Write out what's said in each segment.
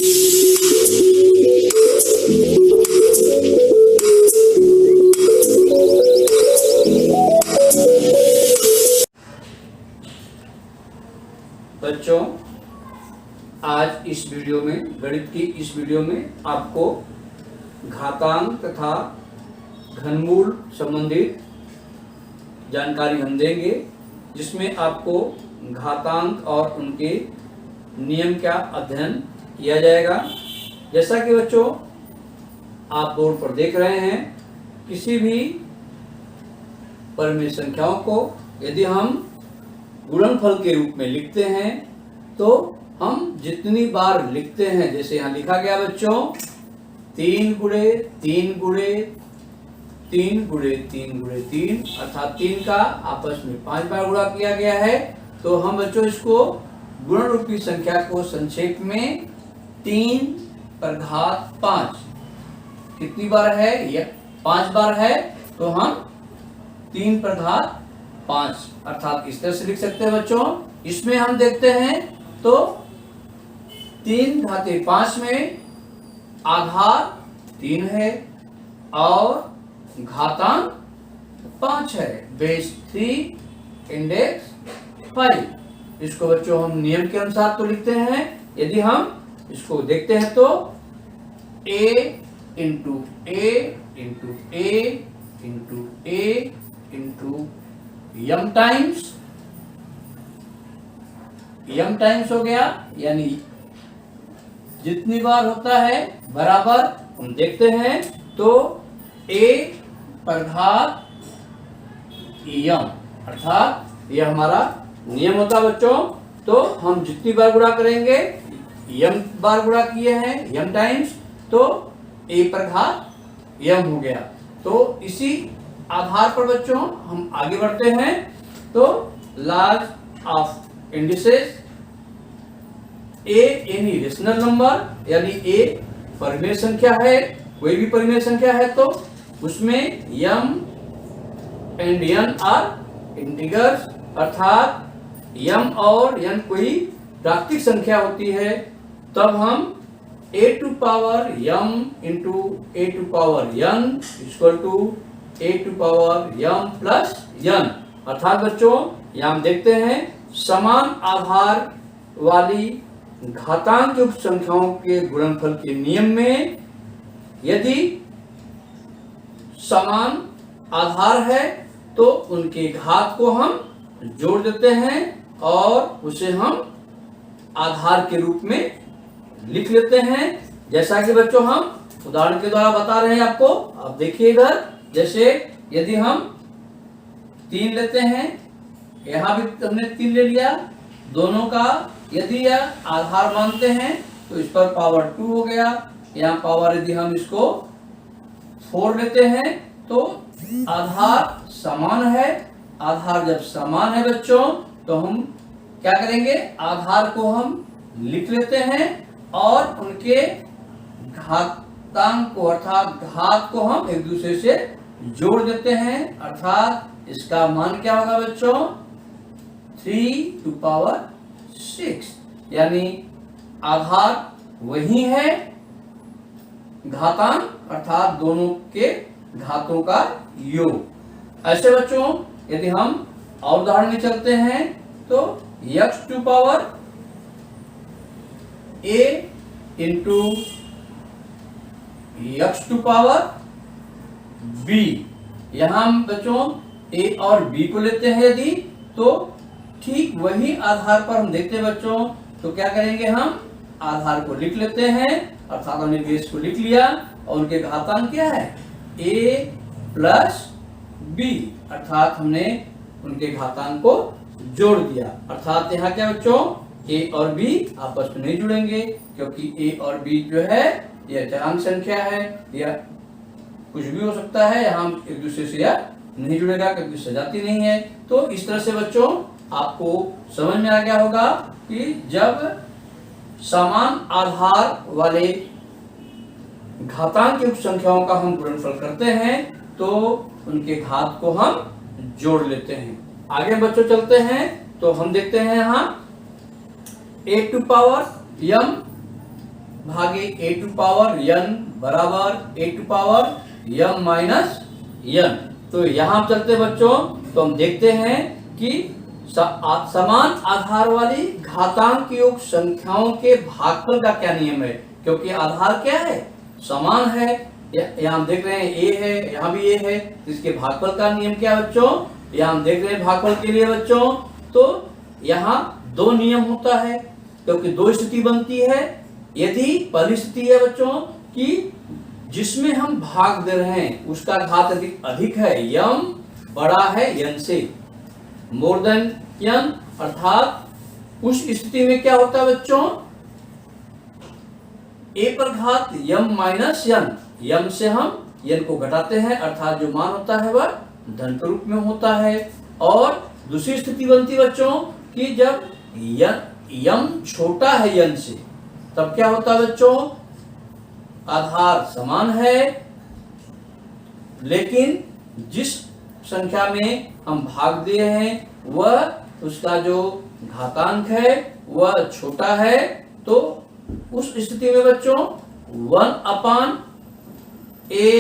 बच्चों, आज इस वीडियो में, गणित की इस वीडियो में आपको घातांक तथा घनमूल संबंधित जानकारी हम देंगे, जिसमें आपको घातांक और उनके नियम का अध्ययन किया जाएगा। जैसा कि बच्चों आप बोर्ड पर देख रहे हैं, किसी भी परिमेय संख्याओं को यदि हम गुणनफल के रूप में लिखते हैं तो हम जितनी बार लिखते हैं, जैसे यहाँ लिखा गया बच्चों 3 गुणे 3 गुणे 3 गुणे 3 गुणे 3, अर्थात 3 का आपस में 5 बार गुणा किया गया है। तो हम बच्चों इसको गुणन रूपी संख्या को संक्षेप में 3 पर घात 5 कितनी बार है, यह 5 बार है, तो हम 3 पर घात 5 अर्थात इस तरह से लिख सकते हैं बच्चों। इसमें हम देखते हैं तो 3 घाते 5 में आधार 3 है और घातांक 5 है, बेस 3 इंडेक्स 5। इसको बच्चों हम नियम के अनुसार तो लिखते हैं। यदि हम इसको देखते हैं तो a into a into a into a into m times हो गया, यानी जितनी बार होता है बराबर हम देखते हैं तो a पर घात यम, अर्थात यह हमारा नियम होता है बच्चों। तो हम जितनी बार गुणा करेंगे, यम बार गुणा किए हैं यम टाइम्स, तो a पर घात यम हो गया। तो इसी आधार पर बच्चों हम आगे बढ़ते हैं। तो laws of indices, a any rational number, यानी ए परिमेय संख्या है, कोई भी परिमेय संख्या है तो उसमें यम एंड एन आर इंटीजर्स, अर्थात यम और एन कोई प्राकृतिक संख्या होती है, तब हम a to power m into a to power n equal to a to power m plus n, अर्थात बच्चों यहाँ हम देखते हैं समान आधार वाली घातांक युक्त संख्याओं के गुणनफल के नियम में यदि समान आधार है तो उनके घात को हम जोड़ देते हैं और उसे हम आधार के रूप में लिख लेते हैं। जैसा कि बच्चों हम उदाहरण के द्वारा बता रहे हैं आपको, आप देखिए इधर, जैसे यदि हम 3 लेते हैं, यहाँ भी हमने 3 ले लिया, दोनों का यदि यह आधार मानते हैं तो इस पर पावर 2 हो गया, यहाँ पावर यदि हम इसको 4 लेते हैं तो आधार समान है। आधार जब समान है बच्चों तो हम क्या करेंगे, आधार को हम लिख लेते हैं और उनके घातांक को अर्थात घात को हम एक दूसरे से जोड़ देते हैं, अर्थात इसका मान क्या होगा बच्चों 3 टू पावर 6, यानी आधार वही है, घातांक अर्थात दोनों के घातों का योग। ऐसे बच्चों यदि हम और उदाहरण में चलते हैं तो x to power a into x to power b, यहां हम बच्चों a और b को लेते हैं यदि, तो ठीक वही आधार पर हम देखते हैं बच्चों, तो क्या करेंगे, हम आधार को लिख लेते हैं, अर्थात हमने बेस को लिख लिया और उनके घातांक क्या है a प्लस b, अर्थात हमने उनके घातांक को जोड़ दिया। अर्थात यहाँ क्या बच्चों a और b आपस में नहीं जुड़ेंगे, क्योंकि a और b जो है यह चरांक संख्या है, यह कुछ भी हो सकता है, यहाँ एक दूसरे से यह नहीं जुड़ेगा क्योंकि सजाती नहीं है। तो इस तरह से बच्चों आपको समझ में आ गया होगा कि जब समान आधार वाले घातांक युक्त संख्याओं का हम गुणनफल करते हैं तो उनके घात को हम जोड़ लेते हैं। आगे बच्चों चलते हैं तो हम देखते हैं यहाँ a टू पावर m भागे ए टू पावर n बराबर A two power m minus n। तो यहाँ चलते बच्चों, तो हम देखते हैं कि समान आधार वाली घातांक योग संख्याओं के भागफल का क्या नियम है, क्योंकि आधार क्या है, समान है। यहाँ हम देख रहे हैं a है, यहाँ भी a है, इसके भागफल का नियम क्या है बच्चों, यहाँ हम देख रहे हैं भागफल के लिए बच्चों, तो यहाँ दो नियम होता है, क्योंकि दो स्थिति बनती है। यदि पहली स्थिति है बच्चों कि जिसमें हम भाग दे रहे हैं उसका घात अधिक है, m बड़ा है n से, मोर देन n, अर्थात उस स्थिति में क्या होता है बच्चों, a पर घात m माइनस n, m से हम n को घटाते हैं, अर्थात जो मान होता है वह धन के रूप में होता है। और दूसरी स्थिति बनती बच्चों कि जब m छोटा है n से, तब क्या होता है बच्चों, आधार समान है, लेकिन जिस संख्या में हम भाग दे रहे हैं वह उसका जो घातांक है वह छोटा है। तो उस स्थिति में बच्चों 1 a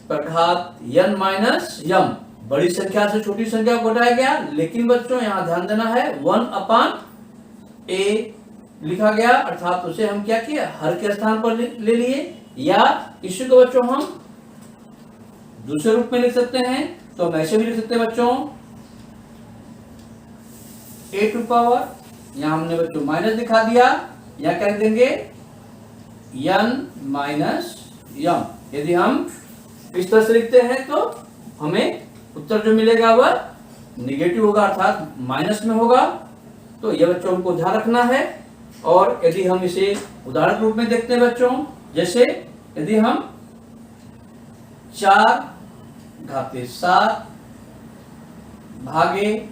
पर घात n माइनस m, बड़ी संख्या से छोटी संख्या को घटाया गया, लेकिन बच्चों यहाँ ध्यान देना है 1 a लिखा गया, अर्थात उसे हम क्या किया, हर के स्थान पर ले लिए, या इसी को बच्चों हम दूसरे रूप में लिख सकते हैं। तो हम ऐसे भी लिख सकते हैं बच्चों, a टू पावर, यहाँ हमने बच्चों माइनस दिखा दिया, यहाँ क्या लिख देंगे n माइनस m। यदि हम इस तरह से लिखते हैं तो हमें उत्तर जो मिलेगा वह निगेटिव होगा, अर्थात माइनस में होगा। तो यह बच्चों हमको ध्यान रखना है। और यदि हम इसे उदाहरण रूप में देखते हैं बच्चों, जैसे यदि हम 4/7 भागे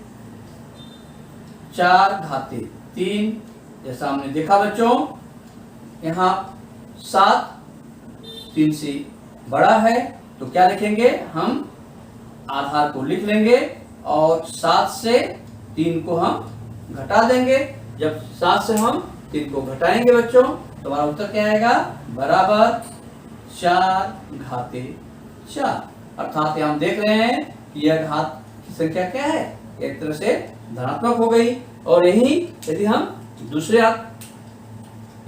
4/3, जैसा हमने देखा बच्चों, यहाँ 7 3 से बड़ा है, तो क्या लिखेंगे, हम आधार को लिख लेंगे और 7 से 3 को हम घटा देंगे। जब 7 से हम 3 को घटाएंगे बच्चों, तो हमारा उत्तर क्या आएगा, बराबर 4/4। अर्थात हम देख रहे हैं कि यह घात की संख्या क्या है, एक तरह से धनात्मक हो गई। और यही यदि हम दूसरे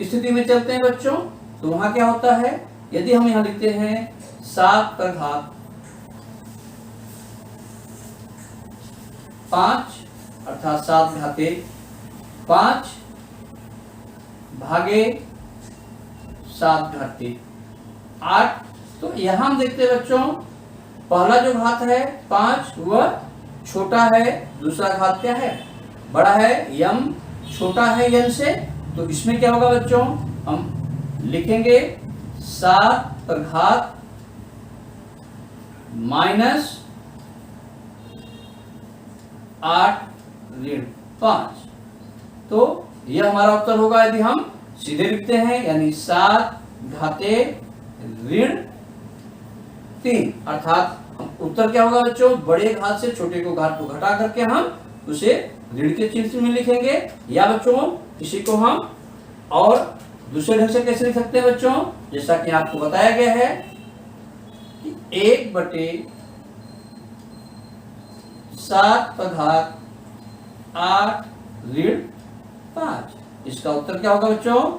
स्थिति में चलते हैं बच्चों, तो वहां क्या होता है, यदि हम यहाँ लिखते हैं 7/5, अर्थात 7/5 भागे 7/8, तो यहां हम देखते हैं बच्चों, पहला जो घात है 5 वह छोटा है, दूसरा घात क्या है, बड़ा है, m छोटा है n से। तो इसमें क्या होगा बच्चों, हम लिखेंगे 7/5 -8/5। तो यह हमारा उत्तर होगा यदि हम सीधे लिखते हैं, यानी 7/3। अर्थात उत्तर क्या होगा बच्चों, बड़े घात से छोटे को घात को घटा करके हम उसे ऋण के चिन्ह में लिखेंगे। या बच्चों इसी को हम और दूसरे ढंग से कैसे लिख सकते हैं बच्चों, जैसा कि आपको बताया गया है कि 1/7/8-5। इसका उत्तर क्या होगा बच्चों,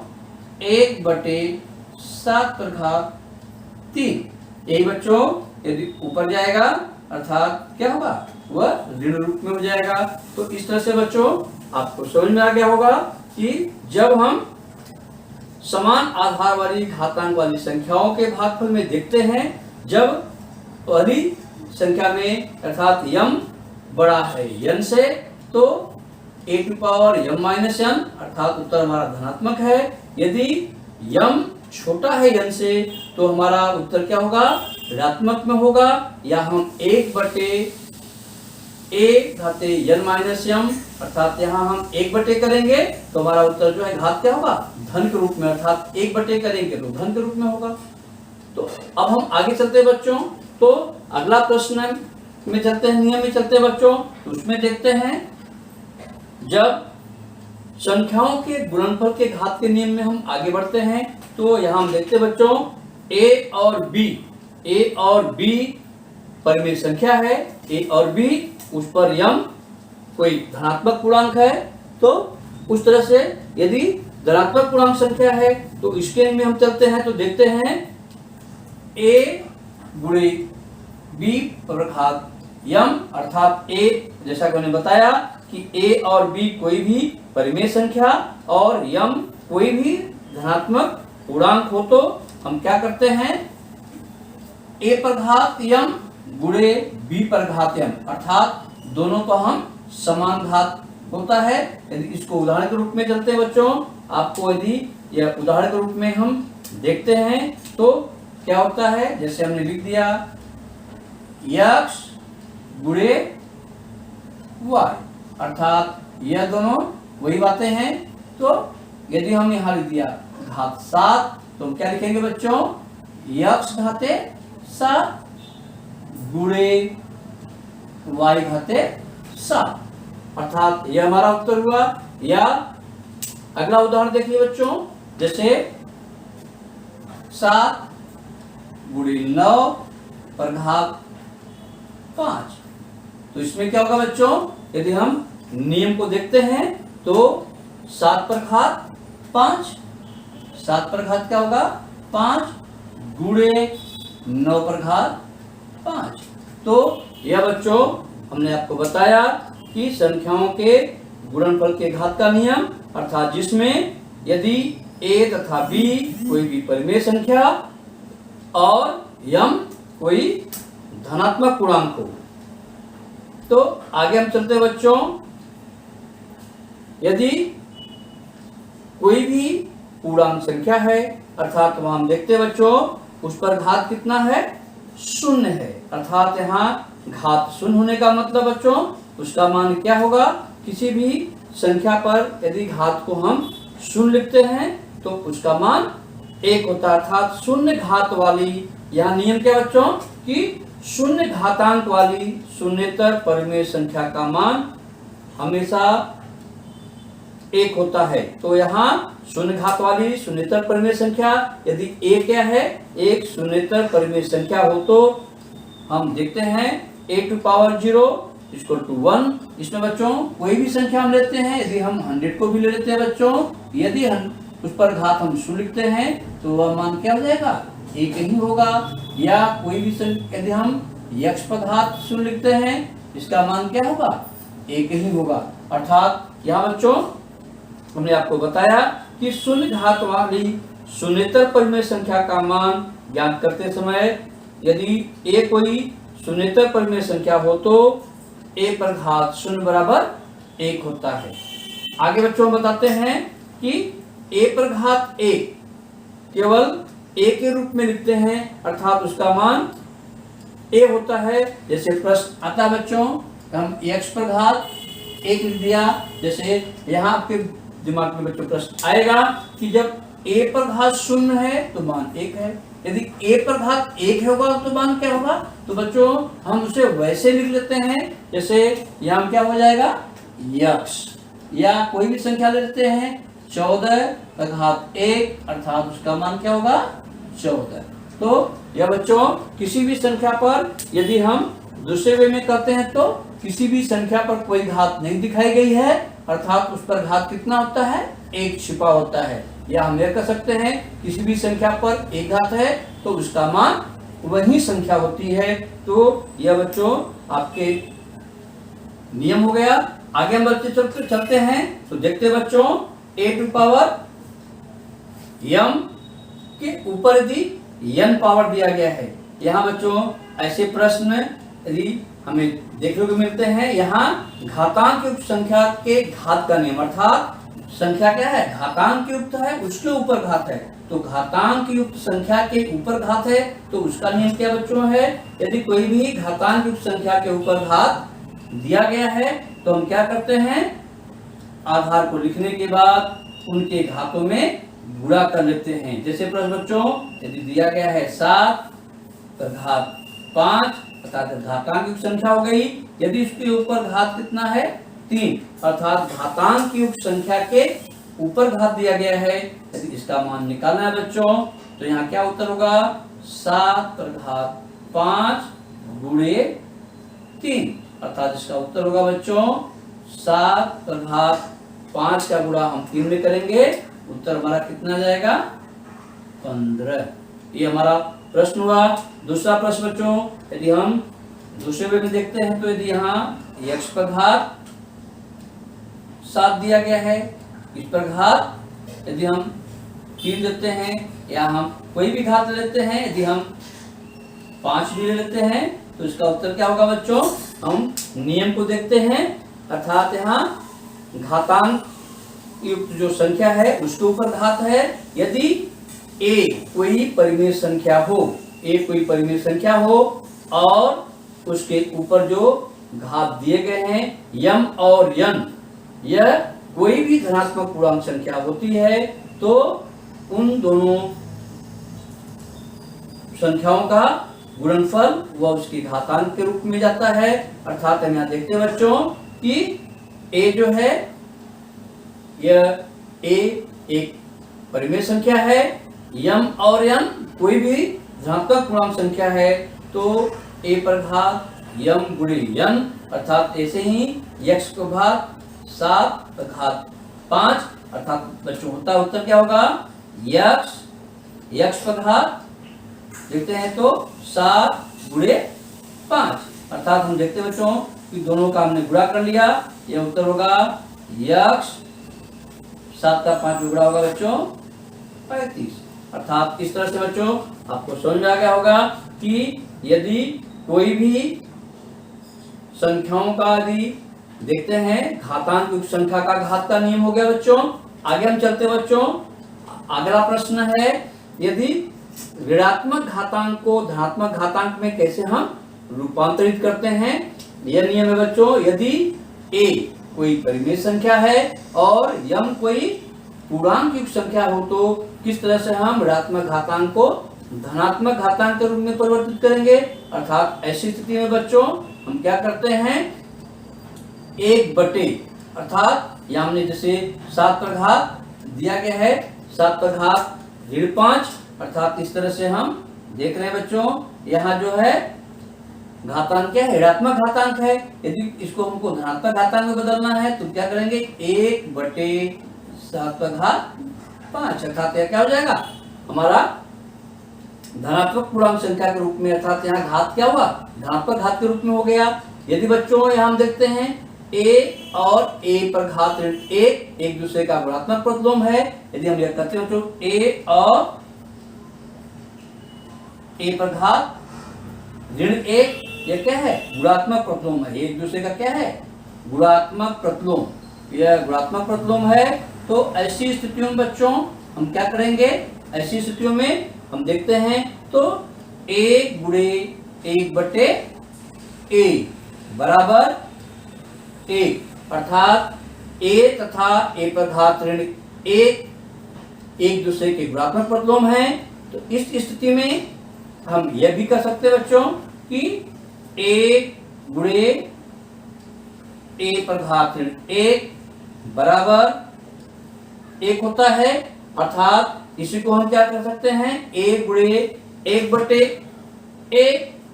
1/7/3। यही बच्चों यदि ऊपर जाएगा अर्थात क्या होगा, वह ऋण रूप में हो जाएगा। तो इस तरह से बच्चों आपको समझ में आ गया होगा कि जब हम समान आधार वाली घातांक वाली संख्याओं के भागफल में देखते हैं, जब पहली संख्या में अर्थात m बड़ा है n से, तो a⁻m-n अर्थात उत्तर हमारा धनात्मक है। यदि m छोटा है n से, तो हमारा उत्तर क्या होगा, ऋणात्मक में होगा। या हम 1/a⁻n-m अर्थात यहाँ हम 1/, करेंगे तो हमारा उत्तर जो है घात क्या होगा, धन के रूप में, अर्थात 1/, करेंगे तो धन के रूप में होगा। तो अब हम आगे चलते हैं बच्चों, तो अगला प्रश्न में चलते हैं, नियम में चलते हैं बच्चों। तो उसमें देखते हैं जब संख्याओं के गुणनफल के घात के नियम में हम आगे बढ़ते हैं। तो यहाँ हम देखते हैं बच्चों, ए और बी परिमेय संख्या है, ए और बी, उस पर यम कोई धनात्मक पूर्णांक है। तो उस तरह से यदि धनात्मक पूर्णांक संख्या है तो इसके में हम चलते हैं तो देखते हैं ए गुणे बी पर घात यम, अर्थात ए, जैसा कि मैंने बताया कि ए और बी कोई भी परिमेय संख्या और यम कोई भी धनात्मक पूर्णांक हो तो हम क्या करते हैं, ए पर घात यम गुणे बी पर घात यम, अर्थात दोनों को हम समान घात होता है। यदि इसको उदाहरण के रूप में चलते हैं बच्चों, आपको यदि यह उदाहरण के रूप में हम देखते हैं तो क्या होता है, जैसे हमने लिख दिया x गुणे y, अर्थात यह दोनों वही बातें हैं। तो यदि हम यहाँ लिख दिया घात 7 तो हम क्या लिखेंगे बच्चों, x घाते 7 गुणे y घाते 7, अर्थात यह हमारा उत्तर हुआ। या अगला उदाहरण देखिए बच्चों, जैसे 7 गुणे 9 पर घात 5, तो इसमें क्या होगा बच्चों, यदि हम नियम को देखते हैं तो 7 पर घात 5, 7 पर घात क्या होगा 5 गुणे 9 पर घात 5। तो यह बच्चों हमने आपको बताया कि संख्याओं के गुणनफल के घात का नियम, अर्थात जिसमें यदि a तथा b कोई भी परिमेय संख्या और यम कोई धनात्मक पूर्णांक हो। तो आगे हम चलते हैं बच्चों, यदि कोई भी पूर्णांक संख्या है, अर्थात वहां हम देखते हैं बच्चों उस पर घात कितना है, 0 है, अर्थात यहाँ घात 0 होने का मतलब बच्चों उसका मान क्या होगा, किसी भी संख्या पर यदि घात को हम 0 लिखते हैं तो उसका मान 1 होता है, अर्थात 0 घात वाली, यह नियम क्या बच्चों कि 0 घातांक वाली शून्येतर परिमेय संख्या का मान हमेशा 1 होता है। तो यहाँ 0 घात वाली शून्येतर परिमेय संख्या यदि a क्या है, एक शून्येतर परिमेय संख्या हो तो हम देखते हैं a to power 0 equal to 1। इसमें बच्चों कोई भी संख्या हम लेते हैं, यदि हम 100 को भी ले लेते हैं बच्चों, यदि हम उस पर घात हम 0 लिखते हैं तो वह मान क्या हो जाएगा, 1 ही होगा। या कोई भी संख्या यदि हम x पर घात 0 लिखते हैं इसका मान क्या होगा, 1 ही होगा। अर्थात यहाँ बच्चों हमने आपको बताया कि 0 घात वाली शून्येतर परिमेय संख्या का मान ज्ञात करते समय यदि a कोई शून्येतर परिमेय संख्या हो तो a पर घात 0 बराबर 1 होता है। आगे बच्चों हम बताते हैं कि a पर घात 1 केवल a के रूप में लिखते हैं, अर्थात उसका मान a होता है। जैसे प्रश्न आता है बच्चों, हम x पर घात 1 लिख दिया, जैसे यहाँ आपके दिमाग में बच्चों प्रश्न आएगा कि जब a पर घात 0 है तो मान 1 है, यदि a पर घात 1 होगा तो मान क्या होगा। तो बच्चों हम उसे वैसे लिख लेते हैं, जैसे यहाँ क्या हो जाएगा x, या कोई भी संख्या ले लेते हैं 14 का घात 1, अर्थात उसका मान क्या होगा 14। तो यह बच्चों किसी भी संख्या पर यदि हम दूसरे वे में करते हैं तो किसी भी संख्या पर कोई घात नहीं दिखाई गई है, अर्थात उस पर घात कितना होता है, 1 छिपा होता है। या हम यह कर सकते हैं किसी भी संख्या पर 1 घात है तो उसका मान वही संख्या होती है। तो यह बच्चों आपके नियम हो गया। आगे हम बच्चे चलते हैं तो देखते हैं बच्चों a टू पावर m के ऊपर यदि n पावर दिया गया है, यहाँ बच्चों ऐसे प्रश्न यदि हमें देखने को मिलते हैं, यहाँ घातांक युक्त संख्या के घात का नियम, अर्थात संख्या क्या है, घातांक युक्त है उसके ऊपर घात है, तो घातांक युक्त संख्या के ऊपर घात है तो उसका नियम क्या बच्चों है, यदि कोई भी घातांक युक्त संख्या के ऊपर घात दिया गया है तो हम क्या करते हैं, आधार को लिखने के बाद उनके घातों में गुणा कर लेते हैं। जैसे प्रश्न बच्चों यदि दिया गया है 7 पर घात 5, अर्थात घातांक युक्त संख्या हो गई, यदि उसके ऊपर घात कितना है 3 अर्थात घातांक युक्त संख्या के ऊपर घात दिया गया है, यदि इसका मान निकालना है बच्चों तो यहाँ क्या उत्तर होगा 7 पर घात 5 गुणे 3 अर्थात इसका उत्तर होगा बच्चों 7 पर घात 5 का गुणा हम 3 में करेंगे, उत्तर हमारा कितना जाएगा 15। ये हमारा प्रश्न हुआ। दूसरा प्रश्न बच्चों, यदि हम दूसरे वे में देखते हैं तो यदि यहाँ x पर घात 7 दिया गया है, इस पर घात यदि हम 3 देते हैं या हम कोई भी घात लेते हैं, यदि हम 5 भी ले लेते हैं तो इसका उत्तर क्या होगा बच्चों, हम नियम को देखते हैं अर्थात यहाँ घातांक युक्त जो संख्या है उसके ऊपर घात है। यदि a कोई परिमेय संख्या हो, a कोई परिमेय संख्या हो और उसके ऊपर जो घात दिए गए हैं यम और यन, यह कोई भी धनात्मक पूर्णांक संख्या होती है तो उन दोनों संख्याओं का गुणनफल वह उसकी घातांक के रूप में जाता है। अर्थात हम यहाँ देखते हैं बच्चों कि a जो है यह a एक परिमेय संख्या है, यम और यन कोई भी धनात्मक पूर्णांक संख्या है तो a पर घात यम गुणे यन अर्थात ऐसे ही x को घात 7 पर घात 5 अर्थात बच्चों होता है उत्तर क्या होगा x पर घात देखते हैं तो 7 गुणे 5 अर्थात हम देखते हैं बच्चों कि दोनों का हमने गुणा कर लिया, यह उत्तर होगा x 7 का 5 गुणा होगा बच्चों 35। अर्थात इस तरह से बच्चों आपको समझ में आ गया होगा कि यदि कोई भी संख्याओं का यदि देखते हैं घातांक युक्त संख्या का घात का नियम हो गया बच्चों। आगे हम चलते हैं बच्चों, अगला प्रश्न है यदि ऋणात्मक घातांक को धनात्मक घातांक में कैसे हम रूपांतरित करते हैं। यह नियम है बच्चों, यदि a कोई परिमेय संख्या है और यम कोई पूर्णांक युक्त संख्या हो तो किस तरह से हम ऋणात्मक घातांक को धनात्मक घातांक के रूप में परिवर्तित करेंगे। अर्थात ऐसी स्थिति में बच्चों हम क्या करते हैं 1 अर्थात यहाँ हमने जैसे 7 पर घात दिया गया है 7 पर घात ऋण 5 अर्थात इस तरह से हम देख रहे हैं बच्चों यहाँ जो है घातांक क्या है ऋणात्मक घातांक है। यदि इसको हमको धनात्मक घातांक में बदलना है तो क्या करेंगे 1/7 पर घात 5 अर्थात यह क्या हो जाएगा हमारा धनात्मक पूर्णांक संख्या के रूप में अर्थात यहाँ घात क्या हुआ धनात्मक घात के रूप में हो गया। यदि बच्चों यहाँ हम देखते हैं a और a पर घात ऋण 1 एक दूसरे का गुणात्मक प्रतिलोम है। यदि हम यह करते हैं तो a और a पर घात ऋण 1 यह क्या है गुणात्मक प्रतिलोम है, एक दूसरे का क्या है गुणात्मक प्रतिलोम, यह गुणात्मक प्रतिलोम है। तो ऐसी स्थितियों में बच्चों हम क्या करेंगे, ऐसी स्थितियों में हम देखते हैं तो 1 गुणे 1/a बराबर 1 अर्थात a तथा a पर घात ऋण 1 एक दूसरे के गुणात्मक प्रतिलोम है। तो इस स्थिति में हम यह भी कर सकते हैं बच्चों कि 1 गुणे a पर घात ऋण 1 बराबर 1 होता है। अर्थात इसी को हम क्या कर सकते हैं 1 गुणे 1/a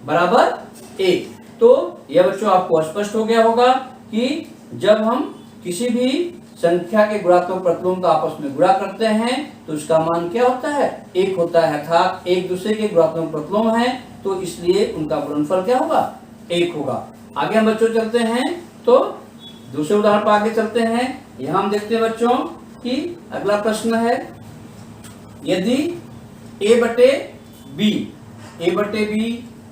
बराबर 1। तो यह बच्चों आपको स्पष्ट हो गया होगा कि जब हम किसी भी संख्या के गुणात्मक प्रतिलोम का आपस में गुणा करते हैं तो उसका मान क्या होता है 1 होता है। अर्थात एक दूसरे के गुणात्मक प्रतिलोम है तो इसलिए उनका गुणनफल क्या होगा 1 होगा। आगे हम बच्चों चलते हैं तो दूसरे उदाहरण पर आगे चलते हैं। यहाँ हम देखते हैं बच्चों कि अगला प्रश्न है यदि a/b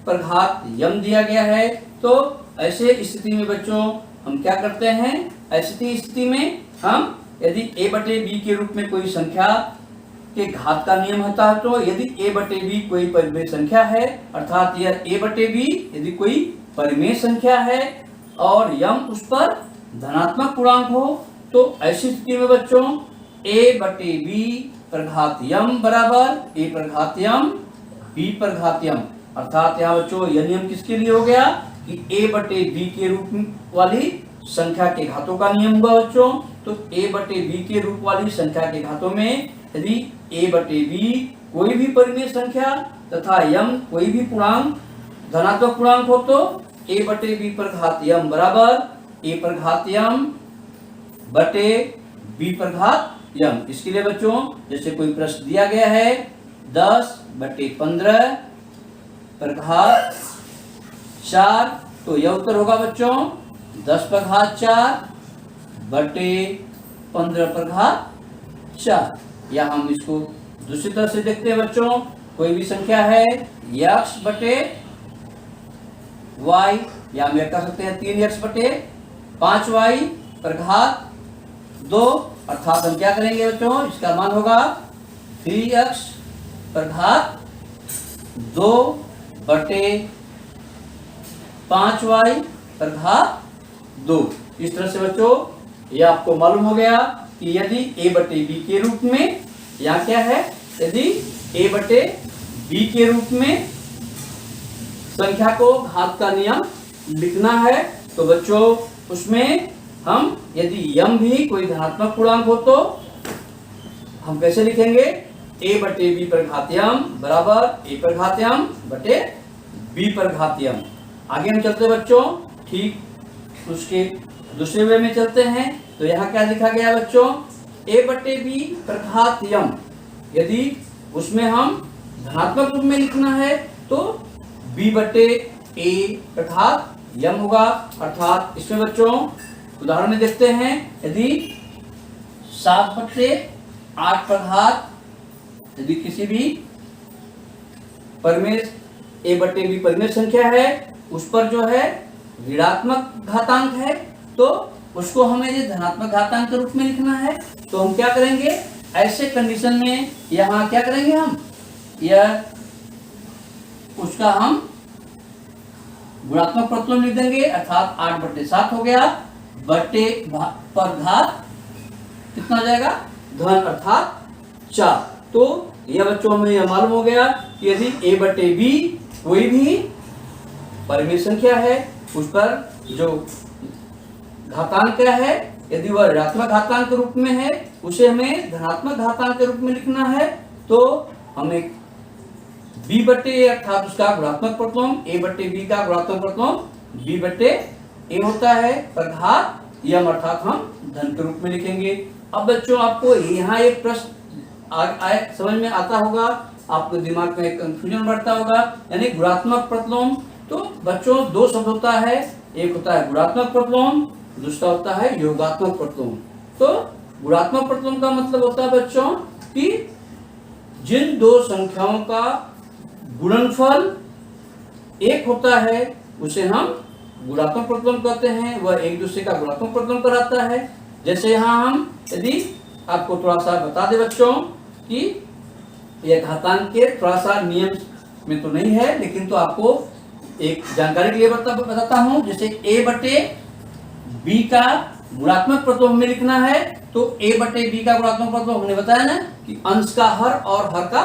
पर घात यम दिया गया है तो ऐसे स्थिति में बच्चों हम क्या करते हैं, ऐसी स्थिति में हम यदि a/b के रूप में कोई संख्या के घात का नियम होता है तो यदि a/b कोई परिमेय संख्या है अर्थात यह a/b यदि कोई परिमेय संख्या है और यम उस पर धनात्मक पूर्णांक हो तो ऐसी स्थिति में बच्चों a/b पर घात यम बराबर a पर घात यम b पर घात यम। अर्थात यहाँ बच्चों यह नियम किसके लिए हो गया कि a/b के रूप वाली संख्या के घातों का नियम हुआ बच्चों। तो a बटे b के रूप वाली संख्या के घातों में यदि a बटे b कोई भी परिमेय संख्या तथा m कोई भी पूर्णांक धनात्मक पूर्णांक हो तो a बटे b पर घात m बराबर a पर घात m बटे b पर घात m। इसके लिए बच्चों जैसे कोई प्रश्न दिया गया है 10 बटे 15 पर घात 4, तो यह उत्तर होगा बच्चों 10 पर घात 4 बटे 15 पर घात 4। या हम इसको दूसरी तरह से देखते हैं बच्चों, कोई भी संख्या है x बटे y, या हम कर सकते हैं 3x बटे 5y पर घात 2, अर्थात हम क्या करेंगे बच्चों, इसका मान होगा 3x पर घात 2 बटे 5y पर घात 2। इस तरह से बच्चों ये आपको मालूम हो गया कि यदि a बटे b के रूप में, यहाँ क्या है, यदि a बटे b के रूप में संख्या को घात का नियम लिखना है तो बच्चों उसमें हम यदि m भी कोई धनात्मक पूर्णांक हो तो हम कैसे लिखेंगे, a बटे b पर घात m बराबर a पर घात m बटे b पर घात m। आगे हम चलते बच्चों, ठीक उसके दूसरे वे में चलते हैं। तो यहाँ क्या लिखा गया बच्चों, a बटे b पर घात m, यदि उसमें हम धनात्मक रूप में लिखना है तो b बटे a पर घात m होगा। अर्थात इसमें बच्चों उदाहरण में देखते हैं, यदि 7 बटे 8 पर घात, यदि किसी भी परिमेय a बटे b परिमेय संख्या है उस पर जो है ऋणात्मक घातांक है तो उसको हमें ये धनात्मक घातांक के रूप में लिखना है। तो हम क्या करेंगे, ऐसे कंडीशन में यहाँ क्या करेंगे, हम यह उसका हम गुणात्मक प्रतिलोम लिख देंगे, अर्थात 8 बटे 7 हो गया, बटे पर घात कितना हो जाएगा, धन अर्थात 4। तो यह बच्चों हमें यह मालूम हो गया कि यदि a बटे b कोई भी परिमेय संख्या है उस पर जो घातांक क्या है, यदि वह ऋणात्मक घातांक के रूप में है उसे हमें धनात्मक घातांक के रूप में लिखना है तो हमें b बटे a अर्थात उसका गुणात्मक प्रतिलोम a बटे b का गुणात्मक प्रतिलोम b बटे a होता है पर घात m, अर्थात हम धन के रूप में लिखेंगे। अब बच्चों आपको यहाँ एक प्रश्न समझ में आता होगा, आपको दिमाग में कंफ्यूजन बढ़ता होगा, यानी गुणात्मक प्रतिलोम। तो बच्चों दो शब्द होता है, एक होता है गुणात्मक प्रतिलोम, दूसरा होता है योगात्मक प्रतिलोम। तो गुणात्मक प्रतिलोम का मतलब होता है बच्चों कि जिन दो संख्याओं का गुणनफल एक होता है उसे हम गुणात्मक प्रतिलोम कहते हैं, वह एक दूसरे का गुणात्मक प्रतिलोम कराता है। जैसे यहाँ हम यदि आपको थोड़ा सा बता दे बच्चों कि यह घातांक के थोड़ा सा नियम में तो नहीं है, लेकिन तो आपको एक जानकारी के लिए बताता हूँ। जैसे a बटे b का गुणात्मक प्रतिलोम में लिखना है तो a बटे b का गुणात्मक प्रतिलोम हमने बताया ना कि अंश का हर और हर का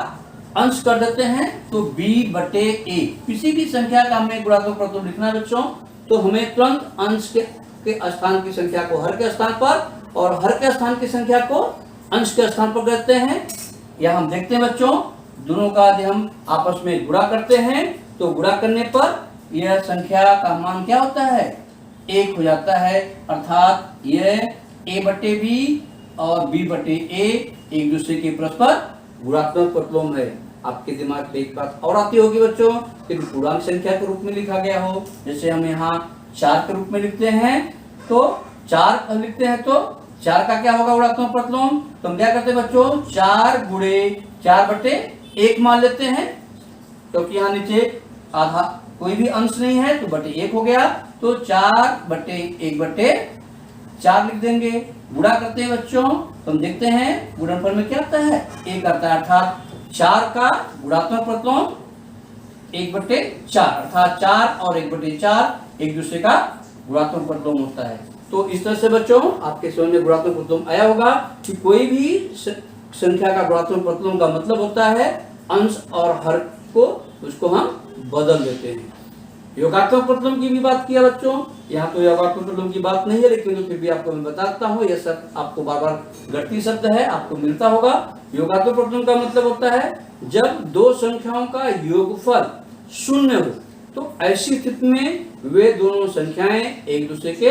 अंश कर देते हैं, तो b बटे a किसी भी संख्या का हमें गुणात्मक प्रतिलोम लिखना है बच्चों तो हमें तुरंत अंश के स्थान की संख्या को हर के स्थान पर और हर के स्थान की संख्या को अंश के स्थान पर करते हैं। यह हम देखते हैं बच्चों, दोनों का यदि हम आपस में गुणा करते हैं तो गुणा करने पर यह संख्या का मान क्या होता है, 1 हो जाता है। अर्थात यह a बटे b और b बटे a एक दूसरे के परस्पर गुणात्मक प्रतिलोम है। आपके दिमाग पे एक बात और आती होगी बच्चों कि पूर्णांक संख्या के रूप में लिखा गया हो, जैसे हम यहाँ 4 के रूप में लिखते हैं तो 4 लिखते हैं तो 4 का क्या होगा गुणात्मक प्रतिलोम, तो हम क्या करते हैं बच्चों 4 गुणे 4 बटे 1 मान लेते हैं, क्योंकि यहाँ नीचे आधा कोई भी अंश नहीं है तो बटे 1 हो गया, तो 4 बटे 1 बटे 4 लिख देंगे। गुणा करते हैं बच्चों तो हम देखते हैं गुणनफल में क्या आता है, 1 आता है, अर्थात 4 का गुणात्मक प्रतिलोम 1 बटे 4, अर्थात 4 और 1 बटे 4 एक दूसरे का गुणात्मक प्रतिलोम होता है। तो इस तरह से बच्चों आपके समझ में गुणात्मक प्रतिलोम आया होगा कि कोई भी संख्या का गुणात्मक प्रतिलोम का मतलब होता है अंश और हर को उसको हम बदल देते हैं। योगात्मक प्रथम की भी बात किया बच्चों। यहाँ तो योगात्मक प्रथम की बात नहीं है, लेकिन फिर भी आपको मैं बताता हूँ। यह सब आपको बार बार गणती शब्द है, आपको मिलता होगा। योगात्मक प्रथम का मतलब होता है जब दो संख्याओं का योगफल शून्य हो, तो ऐसी स्थिति में वे दोनों संख्याएं एक दूसरे के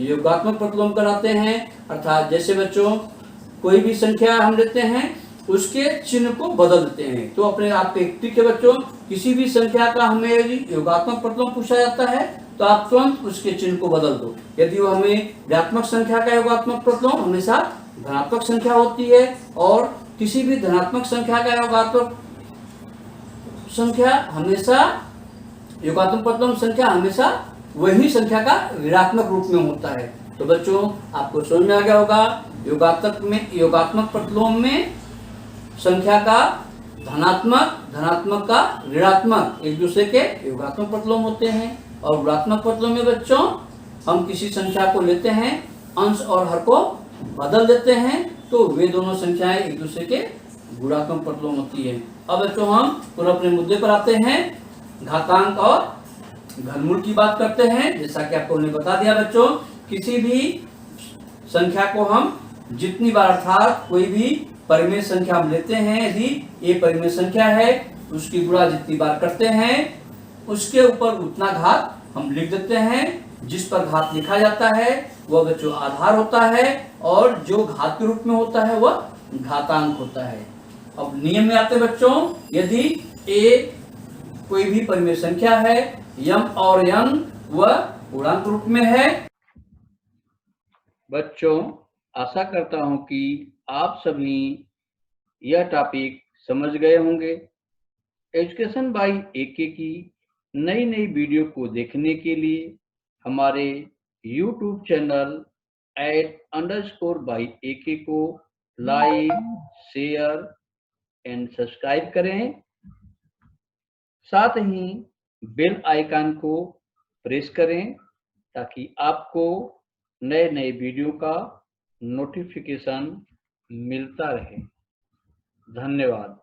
योगात्मक प्रतिलोम कराते हैं। अर्थात जैसे बच्चों कोई भी संख्या हम लेते हैं, उसके चिन्ह को बदल देते हैं। तो अपने आप पे ठीक है बच्चों, किसी भी संख्या का हमें योगात्मक प्रतिलोम पूछा जाता है तो आप तुरंत उसके चिन्ह को बदल दो। यदि वो हमें ऋणात्मक संख्या का योगात्मक प्रतिलोम हमेशा धनात्मक संख्या होती है, और किसी भी धनात्मक संख्या का योगात्मक संख्या हमेशा योगात्मक प्रतिलोम संख्या हमेशा वही संख्या का ऋणात्मक रूप में होता है। तो बच्चों आपको समझ में आ गया होगा, योगात्मक प्रतिलोम में संख्या का धनात्मक का ऋणात्मक एक दूसरे के योगात्मक प्रतिलोम होते हैं। और ऋणात्मक प्रतिलोम में बच्चों हम किसी संख्या को लेते हैं, अंश और हर को बदल देते हैं, तो वे दोनों संख्याएं एक दूसरे के गुणात्मक प्रतिलोम होती है। अब बच्चों हम पुनः अपने मुद्दे पर आते हैं, घातांक और घनमूल की बात करते हैं। जैसा कि आपको हमने बता दिया बच्चों, किसी भी संख्या को हम जितनी बार, अर्थात कोई भी परिमेय संख्या हम लेते हैं, यदि ये परिमेय संख्या है उसकी गुणा जितनी बार करते हैं उसके ऊपर उतना घात हम लिख देते हैं। जिस पर घात लिखा जाता है वह बच्चों आधार होता है, और जो घात के रूप में होता है वह घातांक होता है। अब नियम में आते बच्चों, यदि a कोई भी परिमेय संख्या है, m और n वह पूर्णांक रूप में है। बच्चों आशा करता हूं कि आप सभी यह टॉपिक समझ गए होंगे। एजुकेशन बाय एके की नई नई वीडियो को देखने के लिए हमारे YouTube चैनल @_by_ak को लाइक, शेयर एंड सब्सक्राइब करें। साथ ही बेल आइकन को प्रेस करें ताकि आपको नए नए वीडियो का नोटिफिकेशन मिलता रहे। धन्यवाद।